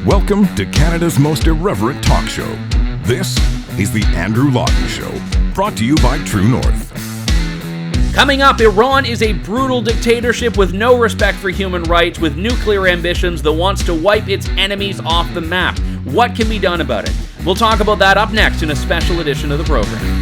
Welcome to Canada's most irreverent talk show. This is the Andrew Lawton Show, brought to you by True North. Coming up, Iran is a brutal dictatorship with no respect for human rights, with nuclear ambitions that wants to wipe its enemies off the map. What can be done about it? We'll talk about that up next in a special edition of the program.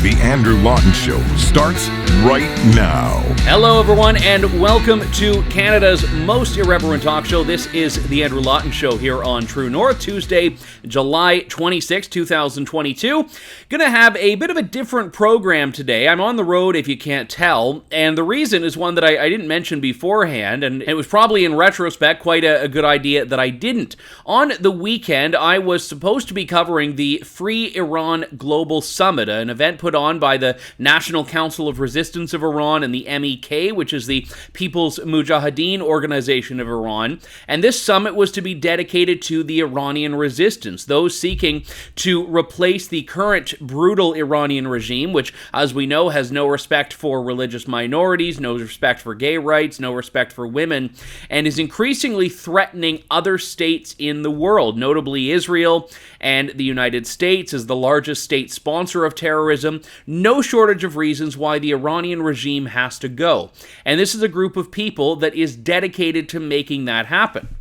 The Andrew Lawton Show starts right now. Hello, everyone, and welcome to Canada's most irreverent talk show. This is the Andrew Lawton Show here on True North, Tuesday, July 26, 2022. Gonna have a bit of a different program today. I'm on the road, if you can't tell, and the reason is one that I didn't mention beforehand, and it was probably in retrospect quite a good idea that I didn't. On the weekend, I was supposed to be covering the Free Iran Global Summit, an event put on by the National Council of Resistance of Iran and the MEK, which is the People's Mojahedin organization of Iran. And this summit was to be dedicated to the Iranian resistance, those seeking to replace the current brutal Iranian regime, which, as we know, has no respect for religious minorities, no respect for gay rights, no respect for women, and is increasingly threatening other states in the world, notably Israel and the United States as the largest state sponsor of terrorism. No shortage of reasons why the Iranian regime has to go. And this is a group of people that is dedicated to making that happen.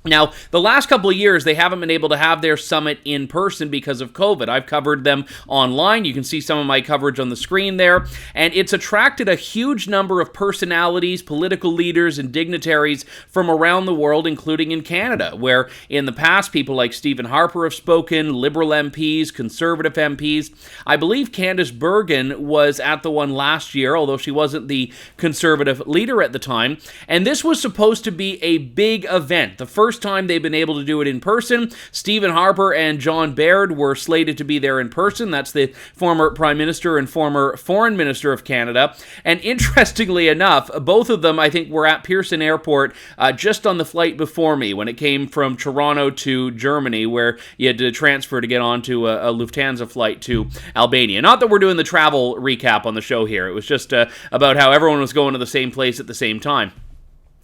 Now, the last couple of years, they haven't been able to have their summit in person because of COVID. I've covered them online. You can see some of my coverage on the screen there. And it's attracted a huge number of personalities, political leaders, and dignitaries from around the world, including in Canada, where in the past, people like Stephen Harper have spoken, Liberal MPs, Conservative MPs. I believe Candace Bergen was at the one last year, although she wasn't the Conservative leader at the time. And this was supposed to be a big event. The first time they've been able to do it in person. Stephen Harper and John Baird were slated to be there in person. That's the former Prime Minister and former Foreign Minister of Canada. And interestingly enough, both of them, I think, were at Pearson Airport just on the flight before me when it came from Toronto to Germany, where you had to transfer to get onto a Lufthansa flight to Albania. Not that we're doing the travel recap on the show here. It was just about how everyone was going to the same place at the same time.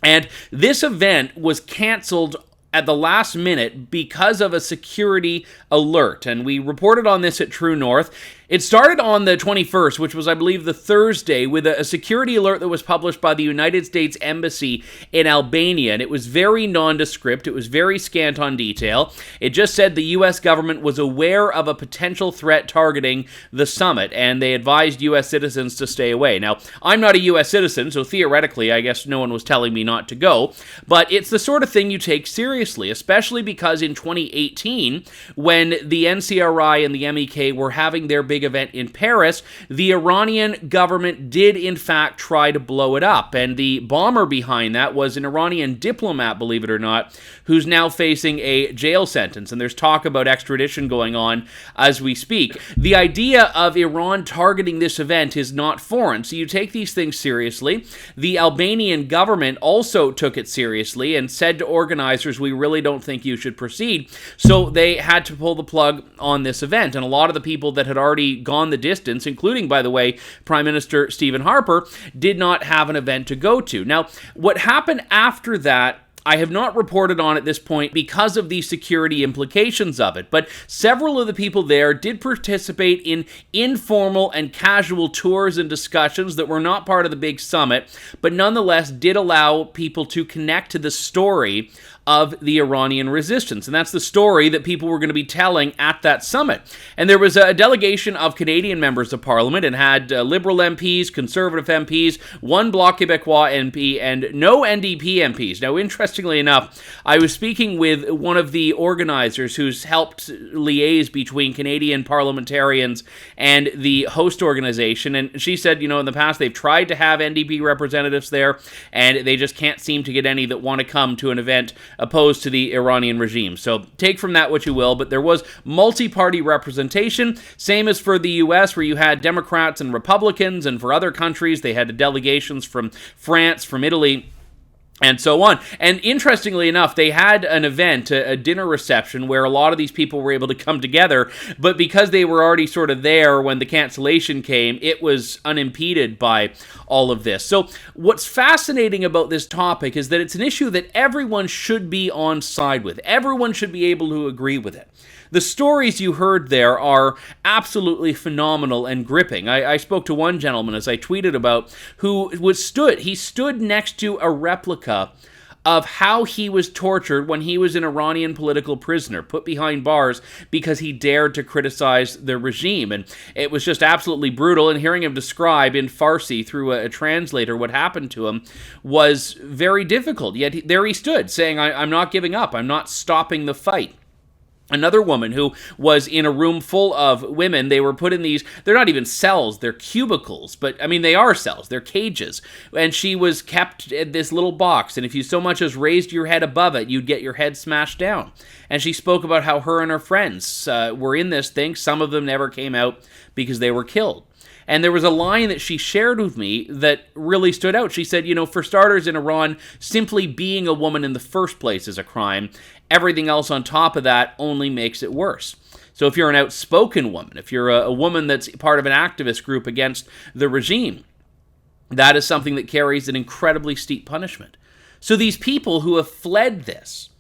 And this event was canceled at the last minute because of a security alert. And we reported on this at True North. It started on the 21st, which was, I believe, the Thursday, with a security alert that was published by the United States Embassy in Albania. And it was very nondescript. It was very scant on detail. It just said the U.S. government was aware of a potential threat targeting the summit, and they advised U.S. citizens to stay away. Now, I'm not a U.S. citizen, so theoretically, I guess no one was telling me not to go. But it's the sort of thing you take seriously, especially because in 2018, when the NCRI and the MEK were having their big event in Paris, the Iranian government did in fact try to blow it up, and the bomber behind that was an Iranian diplomat, believe it or not, who's now facing a jail sentence, and there's talk about extradition going on as we speak. The idea of Iran targeting this event is not foreign, so you take these things seriously. The Albanian government also took it seriously and said to organizers, we really don't think you should proceed, so they had to pull the plug on this event, and a lot of the people that had already gone the distance, including, by the way, Prime Minister Stephen Harper, did not have an event to go to. Now, what happened after that, I have not reported on at this point because of the security implications of it, but several of the people there did participate in informal and casual tours and discussions that were not part of the big summit, but nonetheless did allow people to connect to the story of the Iranian resistance. And that's the story that people were going to be telling at that summit. And there was a delegation of Canadian members of Parliament and had Liberal MPs, Conservative MPs, one Bloc Québécois MP, and no NDP MPs. Now, interestingly enough, I was speaking with one of the organizers who's helped liaise between Canadian parliamentarians and the host organization, and she said, in the past they've tried to have NDP representatives there, and they just can't seem to get any that want to come to an event opposed to the Iranian regime. So take from that what you will, but there was multi-party representation, same as for the U.S., where you had Democrats and Republicans, and for other countries, they had delegations from France, from Italy, and so on. And interestingly enough, they had an event, a dinner reception, where a lot of these people were able to come together, but because they were already sort of there when the cancellation came, it was unimpeded by all of this. So what's fascinating about this topic is that it's an issue that everyone should be on side with. Everyone should be able to agree with it. The stories you heard there are absolutely phenomenal and gripping. I spoke to one gentleman, as I tweeted about, who stood next to a replica of how he was tortured when he was an Iranian political prisoner, put behind bars because he dared to criticize the regime. And it was just absolutely brutal, and hearing him describe in Farsi through a translator what happened to him was very difficult. Yet there he stood, saying, I'm not giving up, I'm not stopping the fight. Another woman who was in a room full of women, they were put in these, they're not even cells, they're cubicles, but I mean, they are cells, they're cages. And she was kept in this little box, and if you so much as raised your head above it, you'd get your head smashed down. And she spoke about how her and her friends were in this thing. Some of them never came out because they were killed. And there was a line that she shared with me that really stood out. She said, for starters, in Iran, simply being a woman in the first place is a crime. Everything else on top of that only makes it worse. So if you're an outspoken woman, if you're a woman that's part of an activist group against the regime, that is something that carries an incredibly steep punishment. So these people who have fled this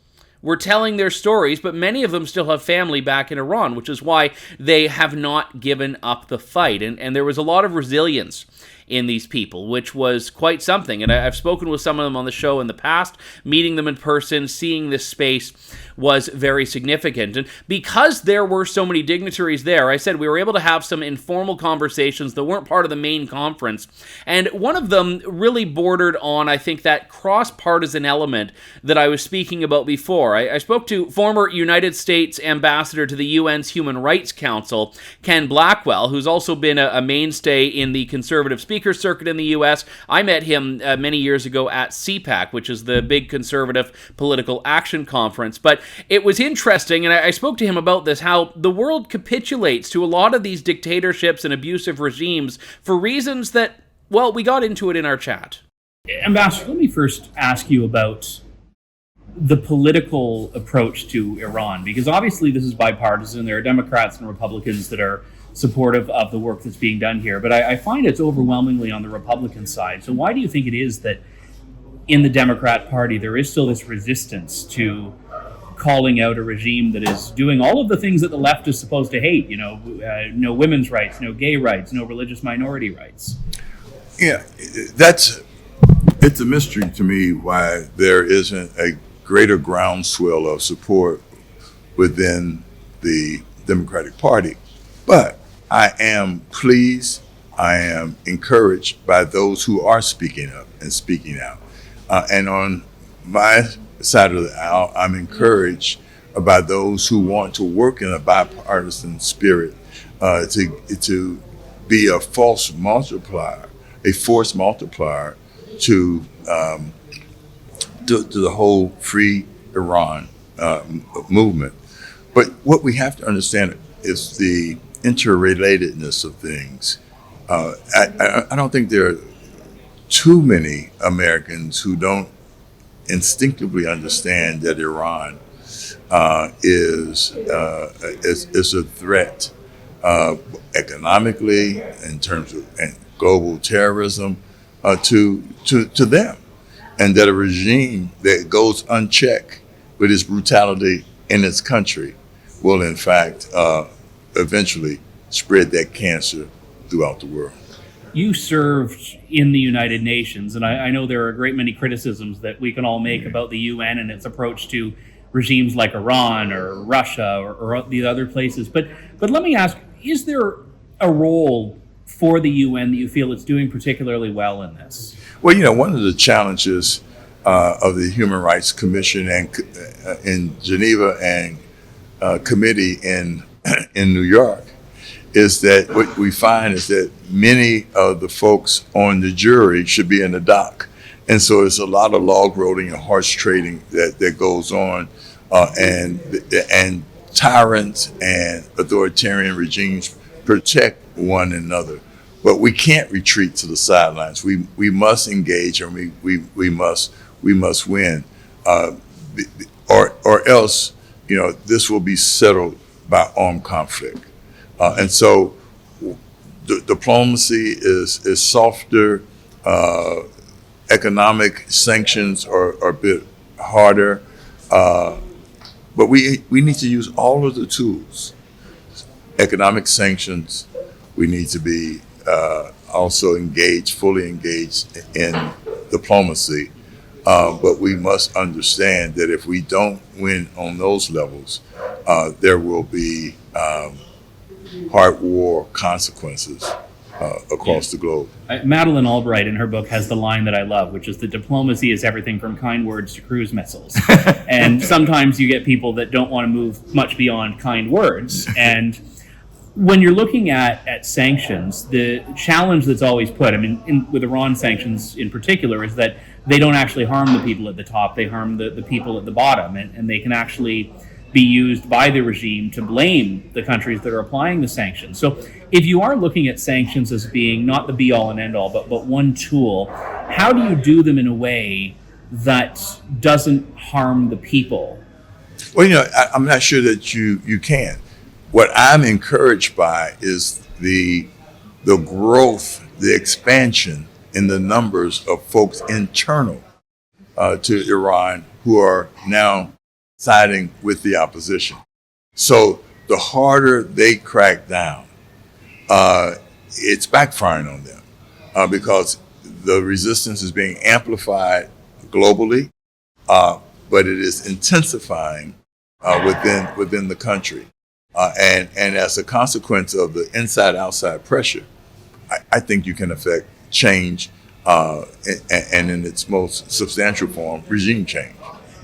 were telling their stories, but many of them still have family back in Iran, which is why they have not given up the fight. And there was a lot of resilience in these people, which was quite something. And I've spoken with some of them on the show in the past. Meeting them in person, seeing this space was very significant. And because there were so many dignitaries there, I said we were able to have some informal conversations that weren't part of the main conference. And one of them really bordered on, I think, that cross-partisan element that I was speaking about before. I spoke to former United States ambassador to the UN's Human Rights Council, Ken Blackwell, who's also been a mainstay in the conservative speaker circuit in the U.S. I met him many years ago at CPAC, which is the big conservative political action conference. But it was interesting, and I spoke to him about this, how the world capitulates to a lot of these dictatorships and abusive regimes for reasons that, well, we got into it in our chat. Ambassador, let me first ask you about the political approach to Iran, because obviously this is bipartisan. There are Democrats and Republicans that are supportive of the work that's being done here, but I find it's overwhelmingly on the Republican side. So why do you think it is that in the Democrat Party there is still this resistance to calling out a regime that is doing all of the things that the left is supposed to hate? No women's rights, no gay rights, no religious minority rights. Yeah, it's a mystery to me why there isn't a greater groundswell of support within the Democratic Party. But I am pleased, I am encouraged by those who are speaking up and speaking out. And on my side of the aisle, I'm encouraged by those who want to work in a bipartisan spirit to be a force multiplier to the whole free Iran movement. But what we have to understand is the interrelatedness of things. I don't think there are too many Americans who don't instinctively understand that Iran is a threat economically, in terms of global terrorism, to them, and that a regime that goes unchecked with its brutality in its country will in fact eventually spread that cancer throughout the world. You served in the United Nations, and I know there are a great many criticisms that we can all make about the UN and its approach to regimes like Iran or Russia or these other places. But let me ask, is there a role for the UN that you feel it's doing particularly well in this? Well, one of the challenges of the Human Rights Commission and in Geneva and committee in New York is that what we find is that many of the folks on the jury should be in the dock. And so there's a lot of log rolling and horse trading that goes on, and tyrants and authoritarian regimes protect one another. But we can't retreat to the sidelines. We must engage, and we must we must win, or else, this will be settled by armed conflict. And so diplomacy is softer, economic sanctions are a bit harder, but we need to use all of the tools. Economic sanctions, we need to be also fully engaged in diplomacy, but we must understand that if we don't win on those levels, there will be hard war consequences across the globe. Madeleine Albright in her book has the line that I love, which is that diplomacy is everything from kind words to cruise missiles. And sometimes you get people that don't want to move much beyond kind words. And when you're looking at sanctions, the challenge that's always put, with Iran sanctions in particular, is that they don't actually harm the people at the top, they harm the people at the bottom, and they can actually be used by the regime to blame the countries that are applying the sanctions. So if you are looking at sanctions as being not the be-all and end-all, but one tool, how do you do them in a way that doesn't harm the people? Well, I'm not sure that you can. What I'm encouraged by is the growth, the expansion in the numbers of folks internal to Iran who are now siding with the opposition. So the harder they crack down, it's backfiring on them because the resistance is being amplified globally, but it is intensifying within the country. And as a consequence of the inside-outside pressure, I think you can affect change, and in its most substantial form, regime change.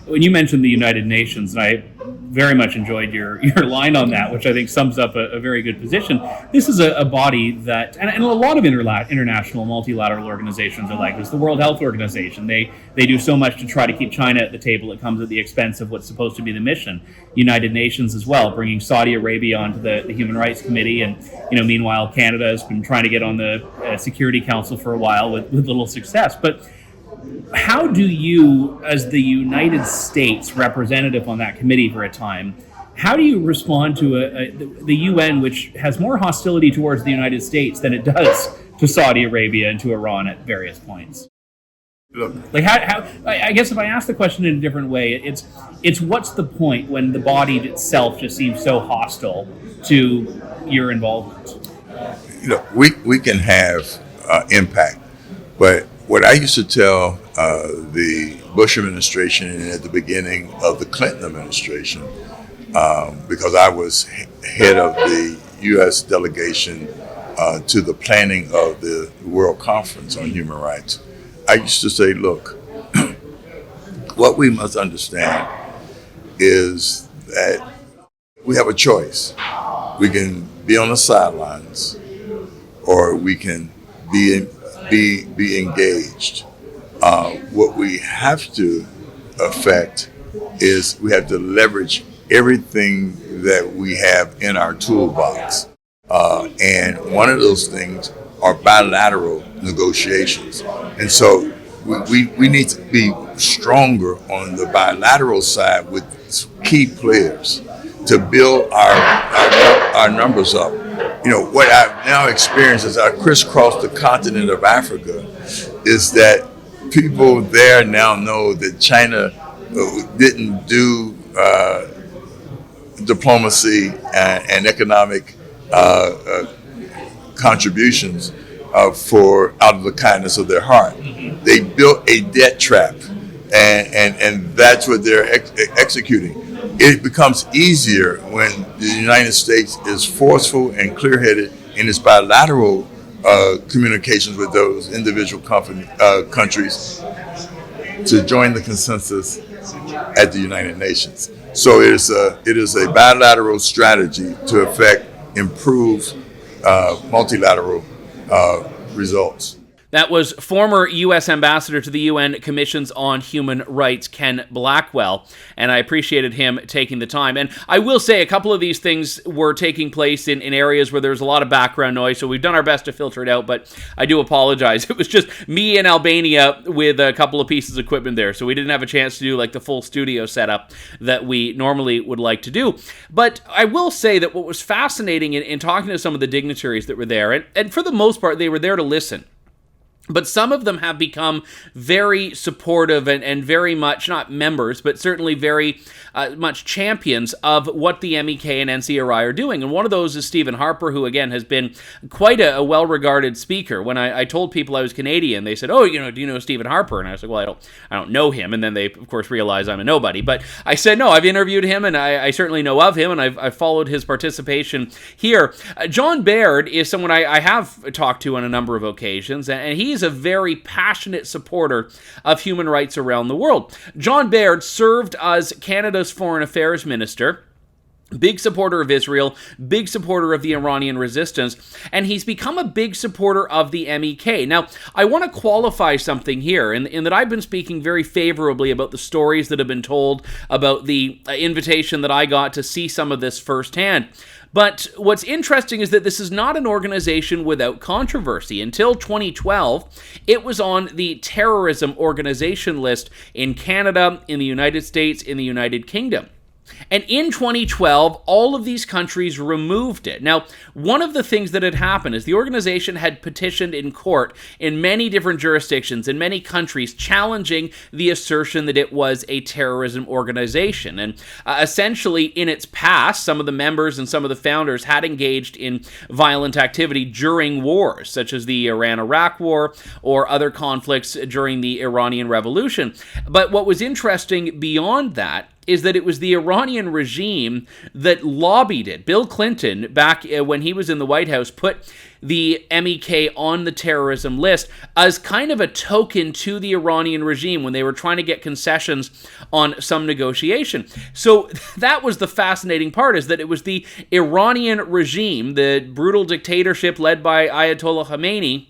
When you mentioned the United Nations, and I very much enjoyed your line on that, which I think sums up a very good position. This is a body that, and a lot of international multilateral organizations are like this. The World Health Organization, they do so much to try to keep China at the table. It comes at the expense of what's supposed to be the mission. United Nations as well, bringing Saudi Arabia onto the Human Rights Committee, and meanwhile Canada has been trying to get on the Security Council for a while with little success. But how do you, as the United States representative on that committee for a time, how do you respond to the UN, which has more hostility towards the United States than it does to Saudi Arabia and to Iran at various points? Look, Like how I guess if I ask the question in a different way, it's what's the point when the body itself just seems so hostile to your involvement? we can have impact, but what I used to tell the Bush administration and at the beginning of the Clinton administration, because I was head of the U.S. delegation to the planning of the World Conference on Human Rights, I used to say, look, what we must understand is that we have a choice. We can be on the sidelines, or we can be engaged. What we have to affect is we have to leverage everything that we have in our toolbox. And one of those things are bilateral negotiations. And so we need to be stronger on the bilateral side with key players to build our numbers up. What I've now experienced as I crisscross the continent of Africa is that people there now know that China didn't do diplomacy and economic contributions out of the kindness of their heart. They built a debt trap, and that's what they're executing. It becomes easier when the United States is forceful and clear-headed in its bilateral communications with those individual countries to join the consensus at the United Nations. So it is a bilateral strategy to effect improved multilateral results. That was former U.S. Ambassador to the UN Commissions on Human Rights, Ken Blackwell, and I appreciated him taking the time. And I will say a couple of these things were taking place in areas where there's a lot of background noise, so we've done our best to filter it out, but I do apologize. It was just me in Albania with a couple of pieces of equipment there, so we didn't have a chance to do like the full studio setup that we normally would like to do. But I will say that what was fascinating in talking to some of the dignitaries that were there, and for the most part, they were there to listen. But some of them have become very supportive and very much, not members, but certainly very much champions of what the MEK and NCRI are doing. And one of those is Stephen Harper, who, again, has been quite a well-regarded speaker. When I told people I was Canadian, they said, oh, do you know Stephen Harper? And I was like, well, I don't know him. And then they, of course, realize I'm a nobody. But I said, no, I've interviewed him, and I certainly know of him, and I've followed his participation here. John Baird is someone I have talked to on a number of occasions, and he's a very passionate supporter of human rights around the world. John Baird served as Canada's Foreign Affairs Minister, big supporter of Israel, big supporter of the Iranian resistance, and he's become a big supporter of the MEK. Now, I want to qualify something here, in that I've been speaking very favorably about the stories that have been told, about the invitation that I got to see some of this firsthand. But what's interesting is that this is not an organization without controversy. Until 2012, it was on the terrorism organization list in Canada, in the United States, in the United Kingdom. And in 2012, all of these countries removed it. Now, one of the things that had happened is the organization had petitioned in court in many different jurisdictions, in many countries, challenging the assertion that it was a terrorism organization. And essentially, in its past, some of the members and some of the founders had engaged in violent activity during wars, such as the Iran-Iraq War or other conflicts during the Iranian Revolution. But what was interesting beyond that is that it was the Iranian regime that lobbied it. Bill Clinton, back when he was in the White House, put the MEK on the terrorism list as kind of a token to the Iranian regime when they were trying to get concessions on some negotiation. So that was the fascinating part, is that it was the Iranian regime, the brutal dictatorship led by Ayatollah Khamenei,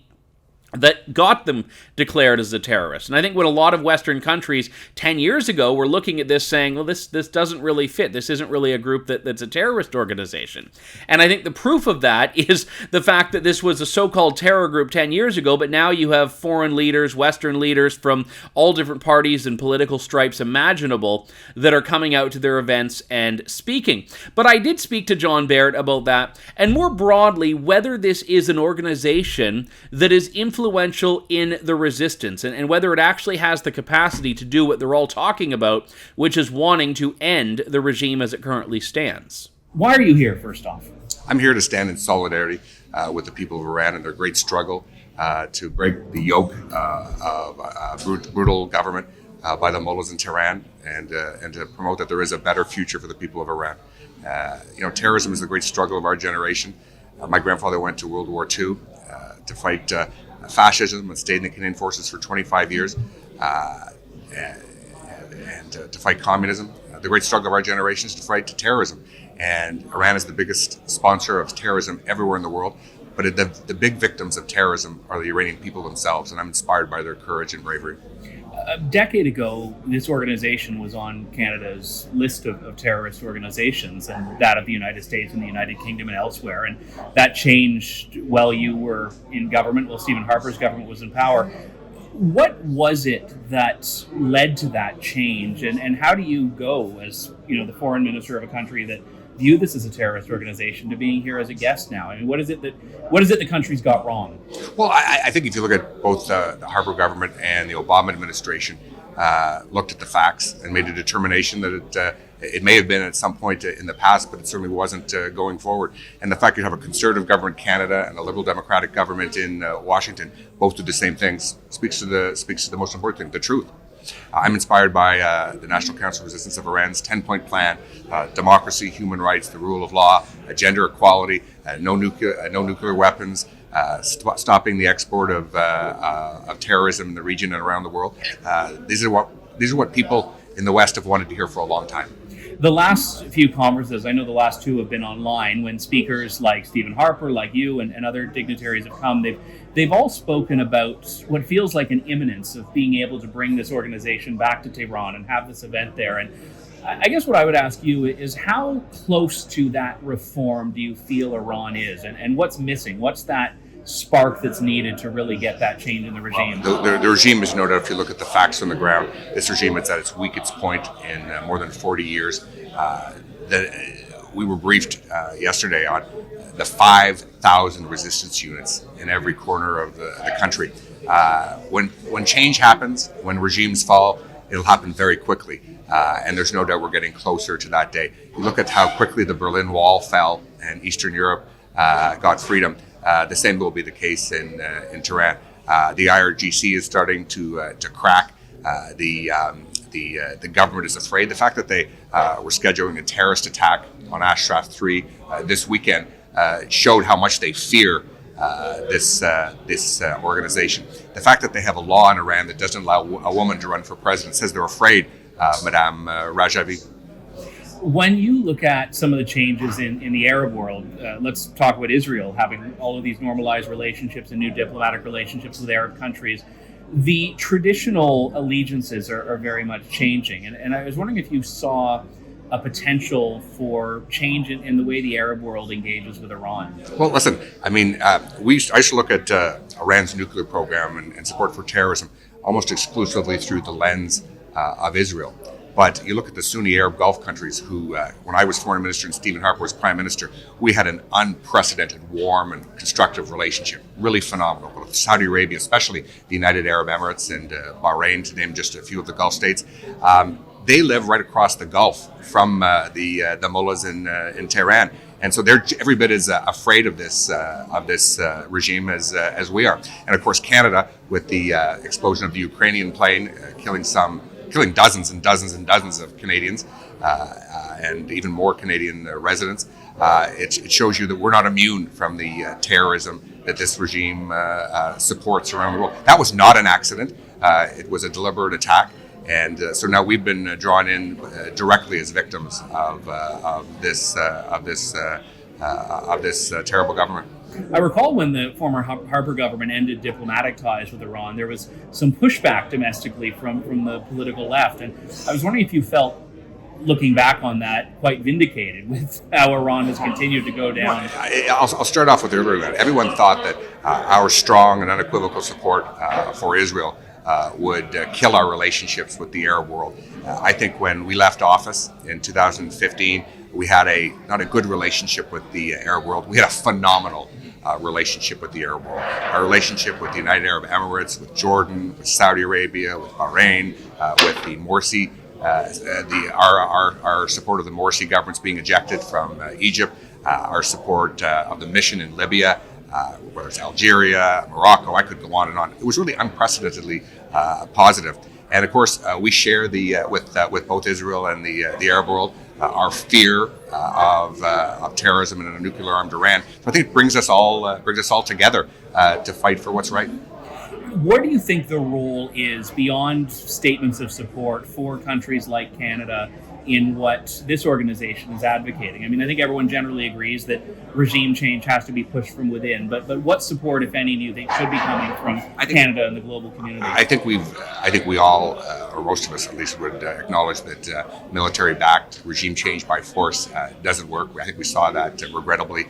that got them declared as a terrorist. And I think when a lot of Western countries 10 years ago were looking at this saying, well, this doesn't really fit. This isn't really a group that's a terrorist organization. And I think the proof of that is the fact that this was a so-called terror group 10 years ago, but now you have foreign leaders, Western leaders from all different parties and political stripes imaginable that are coming out to their events and speaking. But I did speak to John Baird about that, and more broadly, whether this is an organization that is influential in the resistance, and whether it actually has the capacity to do what they're all talking about, which is wanting to end the regime as it currently stands. Why are you here, first off? I'm here to stand in solidarity with the people of Iran and their great struggle to break the yoke of brutal government by the mullahs in Tehran, and to promote that there is a better future for the people of Iran. Terrorism is the great struggle of our generation. My grandfather went to World War II to fight fascism and stayed in the Canadian Forces for 25 years and to fight communism. The great struggle of our generation is to fight terrorism. And Iran is the biggest sponsor of terrorism everywhere in the world. But the big victims of terrorism are the Iranian people themselves, and I'm inspired by their courage and bravery. A decade ago, this organization was on Canada's list of terrorist organizations, and that of the United States and the United Kingdom and elsewhere. And that changed while you were in government, while Stephen Harper's government was in power. What was it that led to that change, and how do you go as the foreign minister of a country that viewed this as a terrorist organization to being here as a guest now? I mean, what is it the country's got wrong? Well, I think if you look at both the Harper government and the Obama administration, looked at the facts and made a determination that it may have been at some point in the past, but it certainly wasn't going forward. And the fact you have a conservative government in Canada and a liberal democratic government in Washington, both do the same things, speaks to the most important thing, the truth. I'm inspired by the National Council of Resistance of Iran's 10-point plan: democracy, human rights, the rule of law, gender equality, no nuclear weapons, stopping the export of terrorism in the region and around the world. These are what people in the West have wanted to hear for a long time. The last few conferences, I know the last two have been online, when speakers like Stephen Harper, like you, and other dignitaries have come, they've all spoken about what feels like an imminence of being able to bring this organization back to Tehran and have this event there. And I guess what I would ask you is, how close to that reform do you feel Iran is, and what's missing? What's that spark that's needed to really get that change in the regime? The regime is, no doubt, if you look at the facts on the ground, this regime is at its weakest point in more than 40 years. We were briefed yesterday on the 5,000 resistance units in every corner of the country. When change happens, when regimes fall, it'll happen very quickly. And there's no doubt we're getting closer to that day. You look at how quickly the Berlin Wall fell and Eastern Europe got freedom. The same will be the case in Tehran. The IRGC is starting to crack. The government is afraid. The fact that they were scheduling a terrorist attack on Ashraf 3 this weekend showed how much they fear this organization. The fact that they have a law in Iran that doesn't allow a woman to run for president says they're afraid, Madame Rajavi. When you look at some of the changes in the Arab world, let's talk about Israel having all of these normalized relationships and new diplomatic relationships with Arab countries. The traditional allegiances are very much changing. And I was wondering if you saw a potential for change in the way the Arab world engages with Iran. Well, listen, I mean, I used to look at Iran's nuclear program and support for terrorism almost exclusively through the lens of Israel. But you look at the Sunni Arab Gulf countries who, when I was foreign minister and Stephen Harper was prime minister, we had an unprecedented, warm and constructive relationship, really phenomenal. With Saudi Arabia, especially the United Arab Emirates and Bahrain, to name just a few of the Gulf states. They live right across the Gulf from the mullahs in Tehran. And so they're every bit as afraid of this regime as we are. And of course, Canada, with the explosion of the Ukrainian plane, killing dozens and dozens and dozens of Canadians and even more Canadian residents. It shows you that we're not immune from the terrorism that this regime supports around the world. That was not an accident. It was a deliberate attack. And so now we've been drawn in directly as victims of this terrible government. I recall when the former Harper government ended diplomatic ties with Iran, there was some pushback domestically from the political left. And I was wondering if you felt, looking back on that, quite vindicated with how Iran has continued to go down. I'll start off with earlier that everyone thought that our strong and unequivocal support for Israel would kill our relationships with the Arab world. I think when we left office in 2015, we had not a good relationship with the Arab world. We had a phenomenal relationship with the Arab world. Our relationship with the United Arab Emirates, with Jordan, with Saudi Arabia, with Bahrain, with the Morsi, our support of the Morsi governments being ejected from Egypt, our support of the mission in Libya, whether it's Algeria, Morocco, I could go on and on. It was really unprecedentedly positive. And of course, we share with both Israel and the Arab world our fear of terrorism and a nuclear-armed Iran. So I think it brings us all together to fight for what's right. What do you think the role is, beyond statements of support, for countries like Canada in what this organization is advocating? I mean, I think everyone generally agrees that regime change has to be pushed from within, but what support, if any, do you think should be coming from Canada and the global community? I think we all, or most of us at least, would acknowledge that military-backed regime change by force doesn't work. I think we saw that regrettably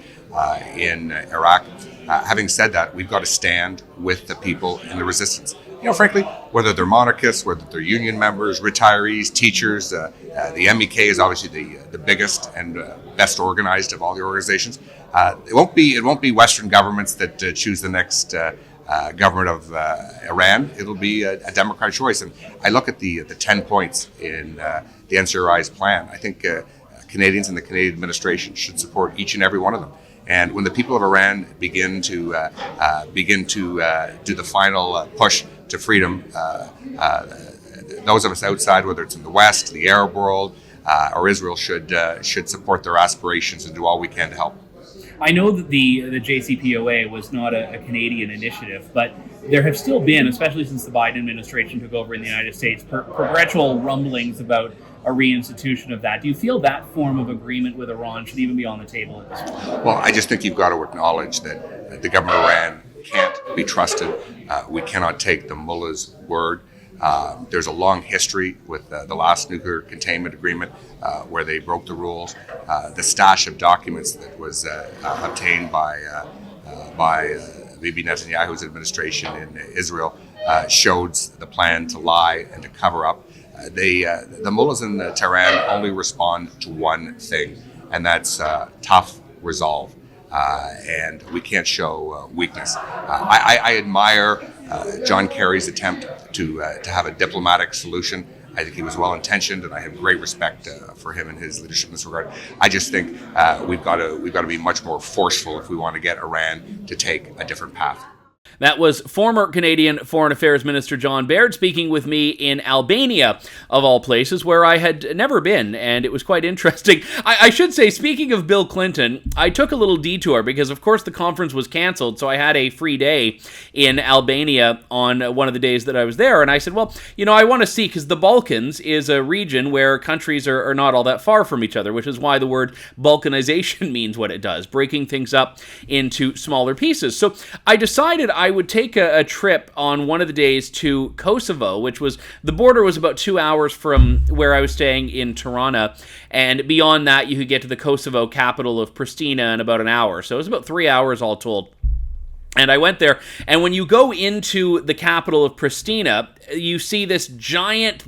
in Iraq. Having said that, we've got to stand with the people in the resistance. You know, frankly, whether they're monarchists, whether they're union members, retirees, teachers, the MEK is obviously the biggest and best organized of all the organizations. It won't be Western governments that choose the next government of Iran. It'll be a democratic choice. And I look at the 10 points in the NCRI's plan. I think Canadians and the Canadian administration should support each and every one of them. And when the people of Iran begin to do the final push to freedom, those of us outside, whether it's in the West, the Arab world, or Israel, should support their aspirations and do all we can to help. I know that the JCPOA was not a Canadian initiative, but there have still been, especially since the Biden administration took over in the United States, perpetual rumblings about a reinstitution of that. Do you feel that form of agreement with Iran should even be on the table at this point? Well, I just think you've got to acknowledge that the government of Iran can't be trusted. We cannot take the mullah's word. There's a long history with the last nuclear containment agreement where they broke the rules. The stash of documents that was obtained by Bibi Netanyahu's administration in Israel showed the plan to lie and to cover up. The mullahs in Tehran only respond to one thing, and that's tough resolve. And we can't show weakness. I admire John Kerry's attempt to have a diplomatic solution. I think he was well-intentioned, and I have great respect for him and his leadership in this regard. I just think we've got to be much more forceful if we want to get Iran to take a different path. That was former Canadian Foreign Affairs Minister John Baird speaking with me in Albania, of all places, where I had never been, and it was quite interesting. I should say, speaking of Bill Clinton, I took a little detour because, of course, the conference was canceled, so I had a free day in Albania on one of the days that I was there, and I said, well, I want to see, because the Balkans is a region where countries are not all that far from each other, which is why the word Balkanization means what it does, breaking things up into smaller pieces. So I decided I would take a trip on one of the days to Kosovo, which was, the border was about 2 hours from where I was staying in Tirana, and beyond that you could get to the Kosovo capital of Pristina in about an hour, so it was about 3 hours all told. And I went there, and when you go into the capital of Pristina, you see this giant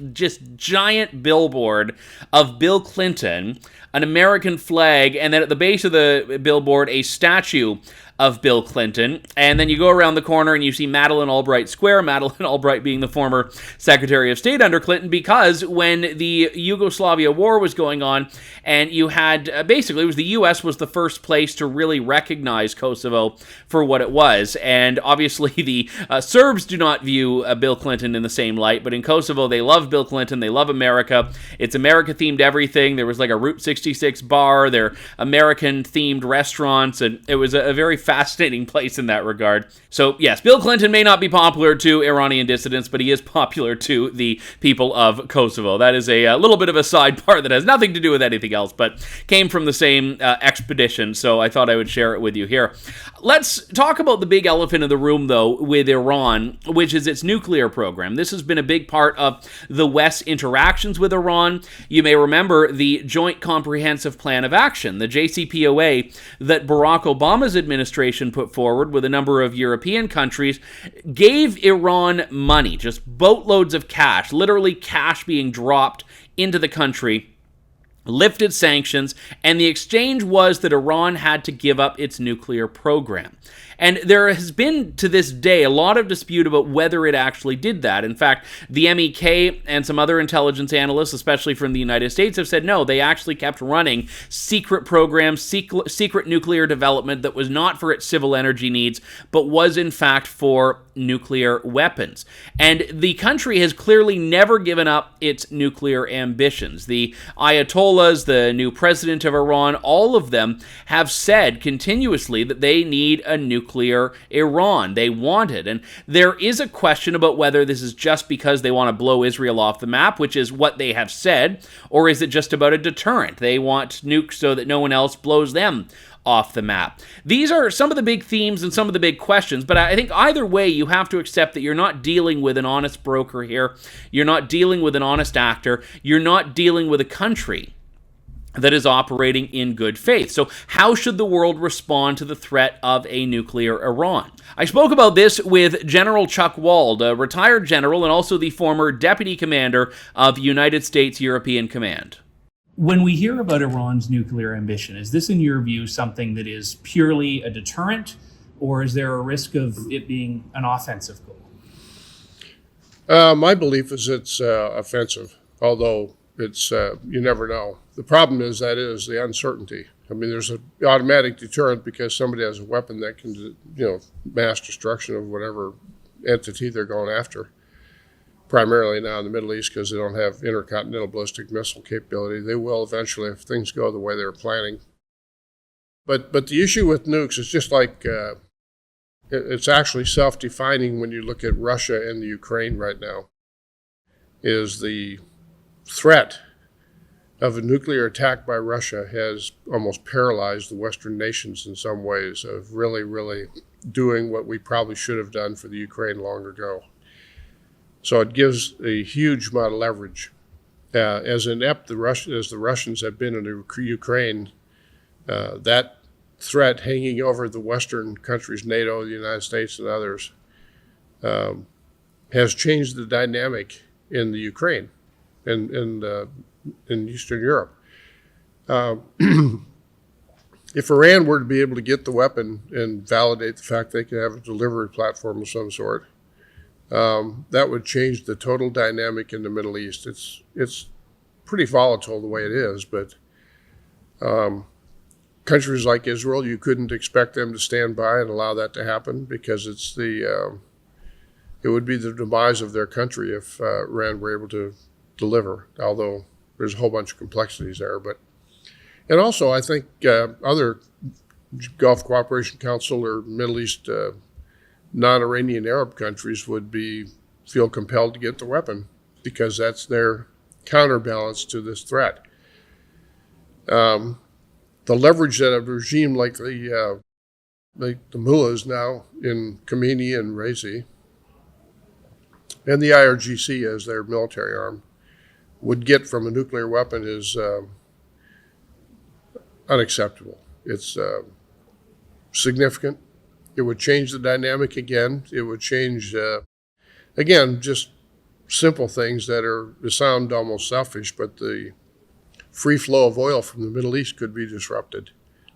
billboard of Bill Clinton, an American flag, and then at the base of the billboard, a statue of Bill Clinton. And then you go around the corner and you see Madeleine Albright Square, Madeleine Albright being the former Secretary of State under Clinton, because when the Yugoslavia war was going on, and you had, basically, it was the U.S. was the first place to really recognize Kosovo for what it was. And obviously the Serbs do not view Bill Clinton in the same light, but in Kosovo they love Bill Clinton, they love America. It's America-themed everything. There was like a Route 66 bar, there are American-themed restaurants, and it was a very fascinating place in that regard. So yes, Bill Clinton may not be popular to Iranian dissidents, but he is popular to the people of Kosovo. That is a little bit of a sidebar that has nothing to do with anything else, but came from the same expedition, so I thought I would share it with you here. Let's talk about the big elephant in the room, though, with Iran, which is its nuclear program. This has been a big part of the West's interactions with Iran. You may remember the Joint Comprehensive Plan of Action, the JCPOA, that Barack Obama's administration put forward with a number of European countries, gave Iran money, just boatloads of cash, literally cash being dropped into the country, lifted sanctions, and the exchange was that Iran had to give up its nuclear program. And there has been, to this day, a lot of dispute about whether it actually did that. In fact, the MEK and some other intelligence analysts, especially from the United States, have said no, they actually kept running secret programs, secret nuclear development that was not for its civil energy needs, but was in fact for nuclear weapons. And the country has clearly never given up its nuclear ambitions. The Ayatollahs, the new president of Iran, all of them have said continuously that they need a nuclear Iran. They want it. And there is a question about whether this is just because they want to blow Israel off the map, which is what they have said, or is it just about a deterrent? They want nukes so that no one else blows them off the map. These are some of the big themes and some of the big questions, but I think either way you have to accept that you're not dealing with an honest broker here. You're not dealing with an honest actor. You're not dealing with a country that is operating in good faith. So how should the world respond to the threat of a nuclear Iran? I spoke about this with General Chuck Wald, a retired general and also the former deputy commander of United States European Command. When we hear about Iran's nuclear ambition, is this, in your view, something that is purely a deterrent, or is there a risk of it being an offensive goal? My belief is it's offensive, although it's you never know. The problem is the uncertainty. I mean, there's an automatic deterrent because somebody has a weapon that can, mass destruction of whatever entity they're going after. Primarily now in the Middle East because they don't have intercontinental ballistic missile capability. They will eventually, if things go the way they're planning. But the issue with nukes is just like it's actually self-defining when you look at Russia and the Ukraine right now, is the threat of a nuclear attack by Russia has almost paralyzed the Western nations in some ways of really, really doing what we probably should have done for the Ukraine long ago. So it gives a huge amount of leverage. As inept as the Russians have been in Ukraine, that threat hanging over the Western countries, NATO, the United States, and others, has changed the dynamic in the Ukraine and in Eastern Europe. If Iran were to be able to get the weapon and validate the fact they can have a delivery platform of some sort, that would change the total dynamic in the Middle East. It's pretty volatile the way it is, but countries like Israel, you couldn't expect them to stand by and allow that to happen, because it would be the demise of their country if Iran were able to deliver, although there's a whole bunch of complexities there. And also, I think other Gulf Cooperation Council or Middle East non-Iranian Arab countries would feel compelled to get the weapon, because that's their counterbalance to this threat. The leverage that a regime like the mullahs now in Khomeini and Raisi, and the IRGC as their military arm, would get from a nuclear weapon is unacceptable. It's significant. It would change the dynamic again. It would change, again, just simple things that sound almost selfish, but the free flow of oil from the Middle East could be disrupted,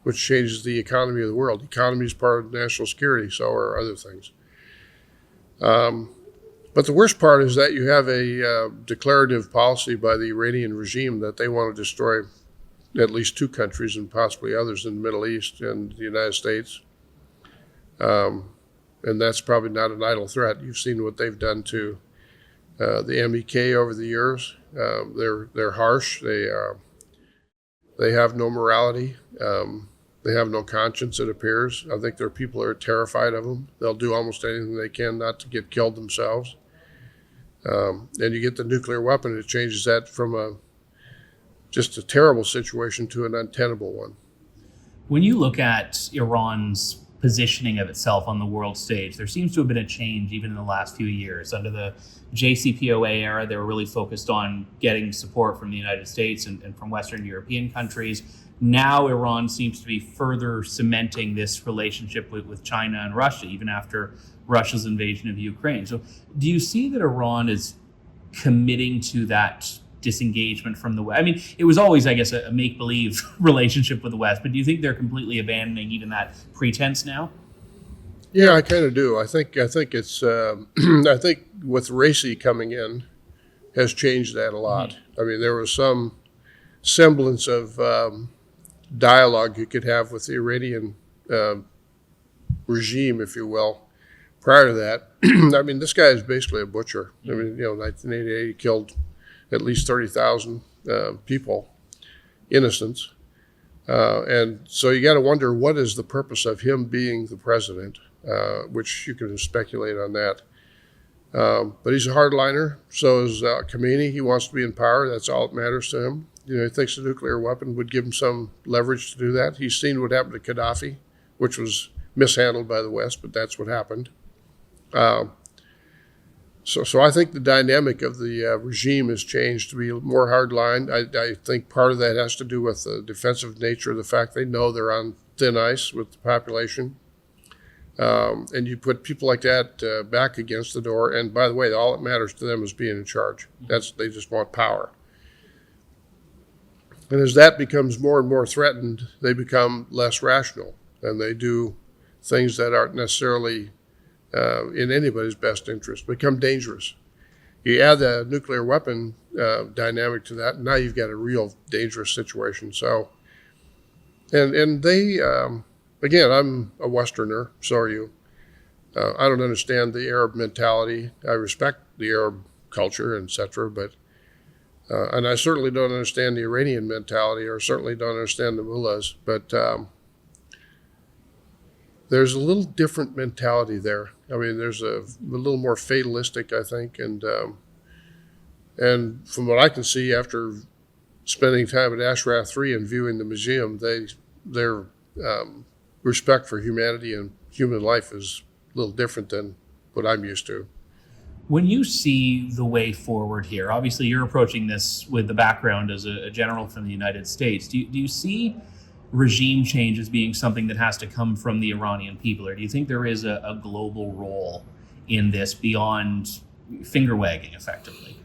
which changes the economy of the world. Economy is part of national security, so are other things. But the worst part is that you have a declarative policy by the Iranian regime that they want to destroy at least two countries and possibly others in the Middle East and the United States. And that's probably not an idle threat. You've seen what they've done to the MEK over the years. They're harsh. They have no morality. They have no conscience, it appears. I think there are people who are terrified of them. They'll do almost anything they can not to get killed themselves. And you get the nuclear weapon, it changes that from just a terrible situation to an untenable one. When you look at Iran's positioning of itself on the world stage, there seems to have been a change even in the last few years. Under the JCPOA era, they were really focused on getting support from the United States and from Western European countries. Now Iran seems to be further cementing this relationship with China and Russia, even after Russia's invasion of Ukraine. So do you see that Iran is committing to that disengagement from the West? I mean, it was always, I guess, a make-believe relationship with the West, but do you think they're completely abandoning even that pretense now? Yeah, I kind of do. I think it's. I think with Raisi coming in, has changed that a lot. I mean, there was some semblance of dialogue you could have with the Iranian regime, if you will. Prior to that, I mean, this guy is basically a butcher. I mean, 1988 he killed at least 30,000 people, innocents. And so you got to wonder, what is the purpose of him being the president, which you can speculate on that. But he's a hardliner. So is Khomeini. He wants to be in power. That's all that matters to him. He thinks a nuclear weapon would give him some leverage to do that. He's seen what happened to Gaddafi, which was mishandled by the West, but that's what happened. So I think the dynamic of the regime has changed to be more hardline. I think part of that has to do with the defensive nature of the fact they know they're on thin ice with the population. And you put people like that back against the door. And by the way, all that matters to them is being in charge. They just want power. And as that becomes more and more threatened, they become less rational, and they do things that aren't necessarily in anybody's best interest, become dangerous. You add the nuclear weapon dynamic to that, and now you've got a real dangerous situation. So, and they, again, I'm a Westerner, so are you. I don't understand the Arab mentality. I respect the Arab culture, etc., but and I certainly don't understand the Iranian mentality, or certainly don't understand the mullahs. But there's a little different mentality there. I mean, there's a little more fatalistic, I think, and from what I can see after spending time at Ashraf 3 and viewing the museum, their respect for humanity and human life is a little different than what I'm used to. When you see the way forward here, obviously you're approaching this with the background as a general from the United States. Do you see regime change as being something that has to come from the Iranian people, or do you think there is a global role in this beyond finger wagging, effectively?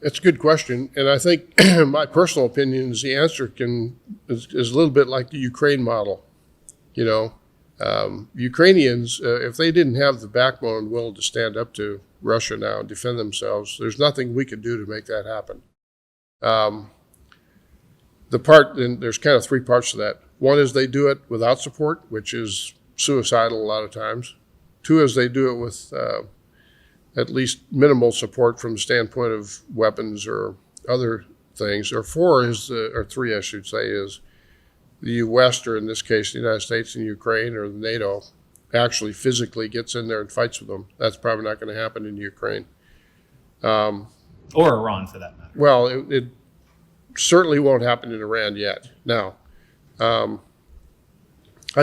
It's a good question, and I think my personal opinion is the answer is a little bit like the Ukraine model. You know, Ukrainians, if they didn't have the backbone and will to stand up to Russia now and defend themselves, there's nothing we could do to make that happen. And there's kind of three parts to that. One is they do it without support, which is suicidal a lot of times. Two is they do it with at least minimal support from the standpoint of weapons or other things. Or three, I should say, is the West, or in this case, the United States and Ukraine, or the NATO, actually physically gets in there and fights with them. That's probably not going to happen in Ukraine. Or Iran, for that matter. Well, it certainly won't happen in Iran yet. Now, I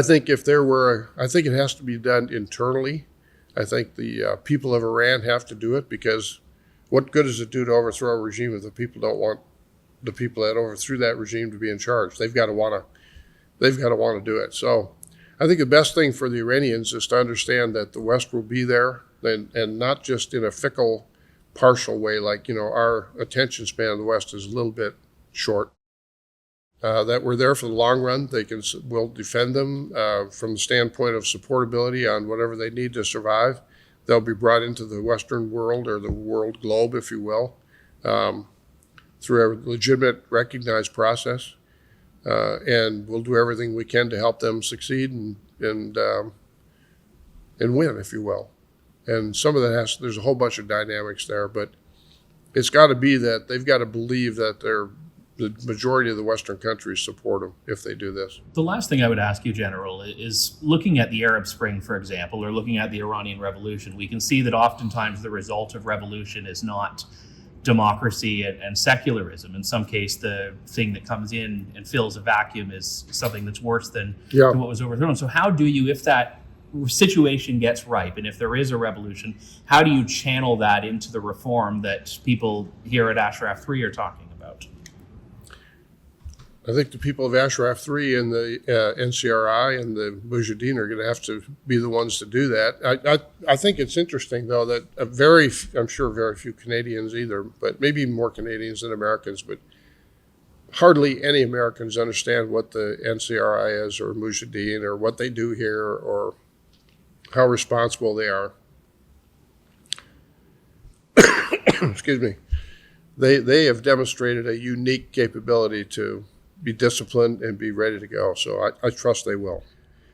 think it has to be done internally. I think the people of Iran have to do it, because what good does it do to overthrow a regime if the people don't want the people that overthrew that regime to be in charge? They've got to want to do it. So I think the best thing for the Iranians is to understand that the West will be there, and not just in a fickle, partial way, like, you know, our attention span of the West is a little bit short. That we're there for the long run. We'll defend them from the standpoint of supportability on whatever they need to survive. They'll be brought into the Western world, or the world globe, if you will, through a legitimate, recognized process. And we'll do everything we can to help them succeed and win, if you will. And some of that there's a whole bunch of dynamics there, but it's got to be that they've got to believe that the majority of the Western countries support them if they do this. The last thing I would ask you, General, is looking at the Arab Spring, for example, or looking at the Iranian Revolution, we can see that oftentimes the result of revolution is not democracy and secularism. In some case, the thing that comes in and fills a vacuum is something that's worse than what was overthrown. So how do you, if that situation gets ripe, and if there is a revolution, how do you channel that into the reform that people here at Ashraf 3 are talking about? I think the people of Ashraf 3 and the NCRI and the Mojahedin are going to have to be the ones to do that. I think it's interesting, though, that I'm sure very few Canadians either, but maybe more Canadians than Americans, but hardly any Americans understand what the NCRI is, or Mujahedin, or what they do here, or how responsible they are. Excuse me. They have demonstrated a unique capability to be disciplined and be ready to go. So I trust they will.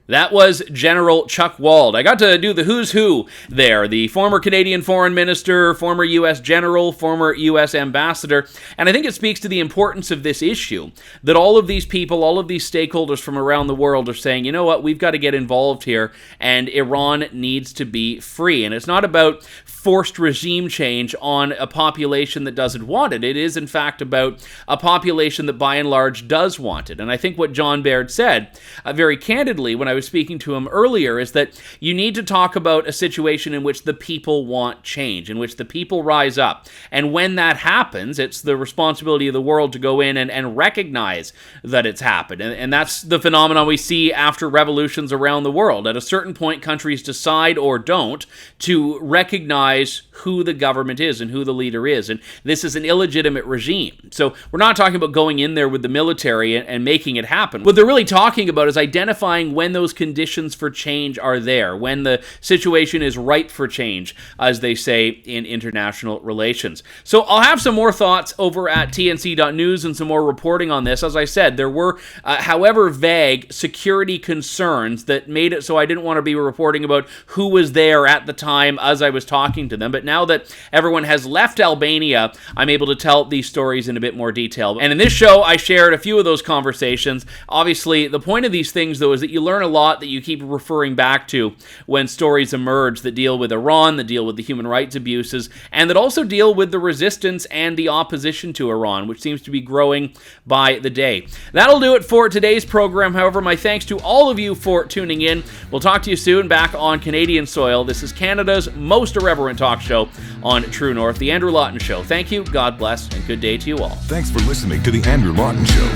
That was General Chuck Wald. I got to do the who's who there. The former Canadian foreign minister, former U.S. general, former U.S. ambassador. And I think it speaks to the importance of this issue, that all of these people, all of these stakeholders from around the world are saying, you know what, we've got to get involved here, and Iran needs to be free. And it's not about forced regime change on a population that doesn't want it. It is, in fact, about a population that by and large does want it. And I think what John Baird said very candidly when I was speaking to him earlier is that you need to talk about a situation in which the people want change, in which the people rise up. And when that happens, it's the responsibility of the world to go in and recognize that it's happened. And that's the phenomenon we see after revolutions around the world. At a certain point, countries decide or don't to recognize who the government is and who the leader is. And this is an illegitimate regime. So we're not talking about going in there with the military and making it happen. What they're really talking about is identifying when those conditions for change are there, when the situation is ripe for change, as they say in international relations. So I'll have some more thoughts over at tnc.news and some more reporting on this. As I said, there were, however vague, security concerns that made it so I didn't want to be reporting about who was there at the time as I was talking to them. But now that everyone has left Albania, I'm able to tell these stories in a bit more detail. And in this show, I shared a few of those conversations. Obviously, the point of these things, though, is that you learn a lot that you keep referring back to when stories emerge that deal with Iran, that deal with the human rights abuses, and that also deal with the resistance and the opposition to Iran, which seems to be growing by the day. That'll do it for today's program. However, my thanks to all of you for tuning in. We'll talk to you soon back on Canadian soil. This is Canada's most irreverent talk show on True North, The Andrew Lawton Show. Thank you, God bless, and good day to you all. Thanks for listening to The Andrew Lawton Show.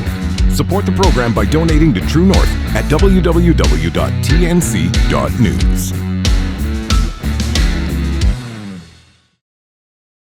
Support the program by donating to True North at www.tnc.news.